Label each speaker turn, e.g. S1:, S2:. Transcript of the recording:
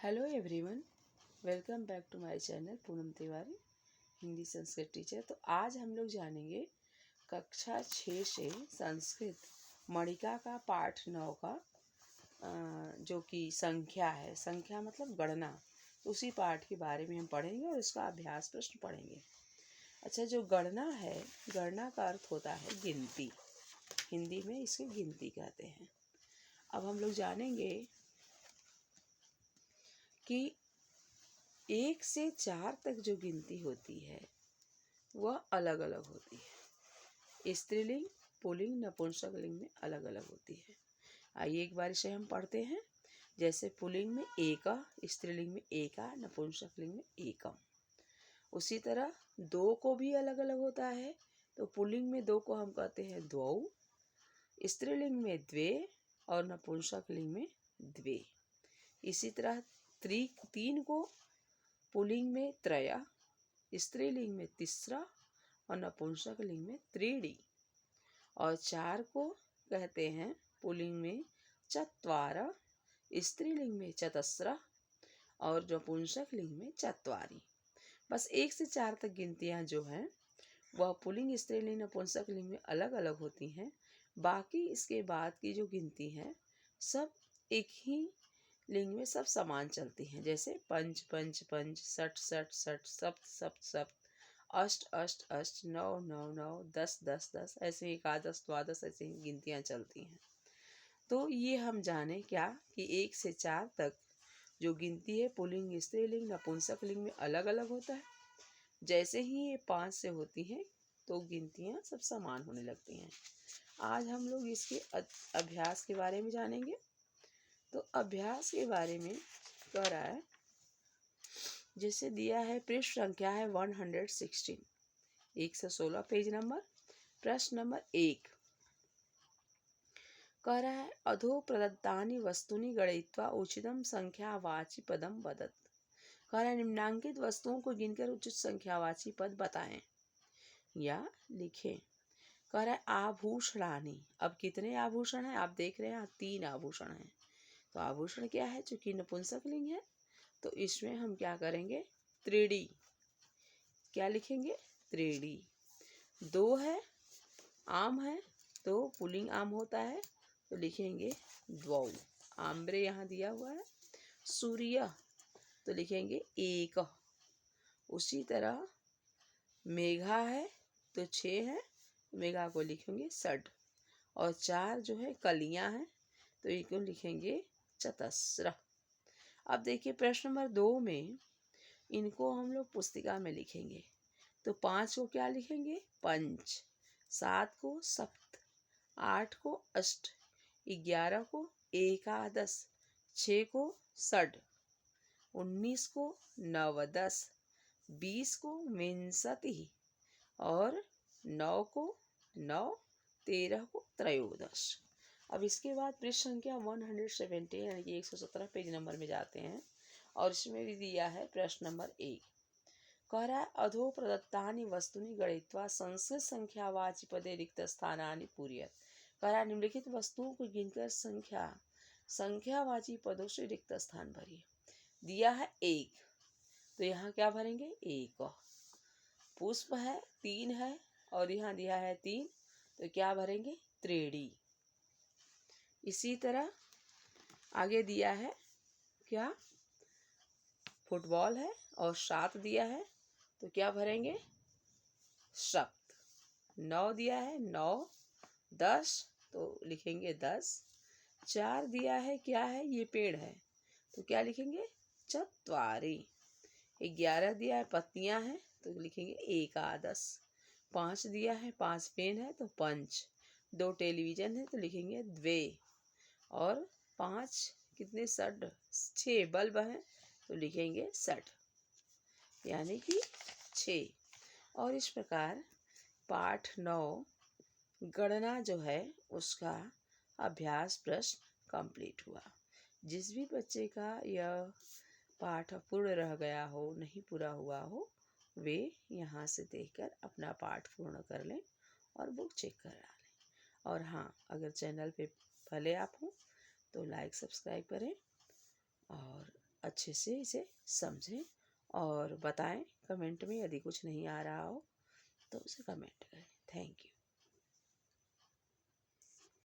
S1: Hello everyone, welcome back to my channel Poonam Tiwari Hindi Sanskrit teacher. तो आज हम लोग जानेंगे कक्षा 6 से संस्कृत मणिका का पाठ 9 का जो कि संख्या है। संख्या मतलब गणना। उसी पाठ के बारे में हम पढ़ेंगे और इसका अभ्यास प्रश्न पढ़ेंगे। अच्छा, जो गणना है, गणना का अर्थ होता है गिनती। हिंदी में इसे गिनती कहते हैं। अब हम लोग जानेंगे कि 1 से 4 तक जो गिनती होती है वह अलग अलग होती है। स्त्रीलिंग, पुल्लिंग, नपुंसकलिंग में अलग अलग होती है। आइए एक बार इसे हम पढ़ते हैं। जैसे पुल्लिंग में एका, स्त्रीलिंग में एका, नपुंसकलिंग में एकम। उसी तरह 2 को भी अलग अलग होता है। तो पुल्लिंग में 2 को हम कहते हैं द्वौ, स्त्रीलिंग में द्वे और नपुंसकलिंग में द्वे। इसी तरह 3 को पुल्लिंग में त्रय, स्त्रीलिंग में तिस्रा और नपुंसकलिंग में त्रीणि। और 4 को कहते हैं पुल्लिंग में चत्वार, स्त्रीलिंग में चतस्र और नपुंसकलिंग में चत्वारि। बस 1 से 4 तक गिनतियाँ जो हैं वह पुल्लिंग, स्त्रीलिंग, नपुंसकलिंग में अलग अलग होती हैं। बाकी इसके बाद की जो गिनती है सब एक ही लिंग में सब समान चलती हैं। जैसे पंच पंच पंच, सठ सठ सठ, सप्त सप्त सप्त, अष्ट अष्ट अष्ट, नौ नौ नौ, 10 10 10, ऐसे ही एकादश द्वादश, ऐसे ही गिनतियाँ चलती हैं। तो ये हम जाने क्या कि 1 से 4 तक जो गिनती है पुल्लिंग, स्त्रीलिंग, नपुंसकलिंग में अलग अलग होता है। जैसे ही ये 5 से होती हैं तो गिनतियाँ सब समान होने लगती हैं। आज हम लोग इसके अभ्यास के बारे में जानेंगे। तो अभ्यास के बारे में कह रहा है, जैसे दिया है पृष्ठ संख्या है 116, 116 पेज नंबर। प्रश्न नंबर 1 कह रहा है, अधो प्रदत्तानि वस्तूनि गणयित्वा उचितं संख्यावाची पदम वदत। कह रहा है निम्नांकित वस्तुओं को गिनकर उचित संख्यावाची पद बताएं या लिखें। कह रहा है आभूषणानि। अब कितने आभूषण हैं आप देख रहे हैं, 3 आभूषण हैं। तो आभूषण क्या है, चूंकि नपुंसकलिंग है तो इसमें हम क्या करेंगे, त्रीणि। क्या लिखेंगे, त्रीणि। 2 है, आम है, तो पुल्लिंग आम होता है तो लिखेंगे द्वौ। आम्रे यहाँ दिया हुआ है। सूर्य तो लिखेंगे एक। उसी तरह मेघा है तो 6 है, मेघा को लिखेंगे षड। और 4 जो है कलियाँ हैं तो इनको लिखेंगे चतस्र। अब देखिए प्रश्न नंबर 2 में इनको हम लोग पुस्तिका में लिखेंगे। तो 5 को क्या लिखेंगे, पंच, 7 को सप्त, 8 को अष्ट, 11 को एकादश, 6 को षड, 19 को नवदश, 20 को विंशति और 9 को नौ, 13 को त्रयोदश। अब इसके बाद पृष्ठ संख्या 170 यानी कि 117 पेज नंबर में जाते हैं और इसमें भी दिया है प्रश्न नंबर 1। कह रहा है अधो प्रदत्तानि वस्तूनि गणयित्वा संस्कृत संख्यावाची पदे रिक्त स्थानानि पूरयत। कह रहा है निम्नलिखित वस्तुओं को गिनकर संख्यावाची पदों से रिक्त स्थान भरिए। दिया है 1, तो यहाँ क्या भरेंगे, 1। पुष्प है 3 है और यहाँ दिया है 3, तो क्या भरेंगे, त्रीणि। इसी तरह आगे दिया है क्या, फुटबॉल है और 7 दिया है तो क्या भरेंगे, सप्त। 9 दिया है 9, 10 तो लिखेंगे 10। 4 दिया है क्या है, ये पेड़ है तो क्या लिखेंगे, चत्वारि। 11 दिया है पत्तियां हैं तो लिखेंगे एकादश। 5 दिया है 5 पेन है तो पंच। 2 टेलीविजन है तो लिखेंगे द्वे। और 5 कितने, षड, 6 बल्ब हैं तो लिखेंगे षड, यानी कि 6। और इस प्रकार पाठ 9 गणना जो है उसका अभ्यास प्रश्न कंप्लीट हुआ। जिस भी बच्चे का यह पाठ पूर्ण रह गया हो, नहीं पूरा हुआ हो, वे यहाँ से देखकर अपना पाठ पूर्ण कर लें और बुक चेक करा लें। और हाँ, अगर चैनल पे पहले आप हों तो लाइक सब्सक्राइब करें और अच्छे से इसे समझें और बताएं कमेंट में। यदि कुछ नहीं आ रहा हो तो उसे कमेंट करें। थैंक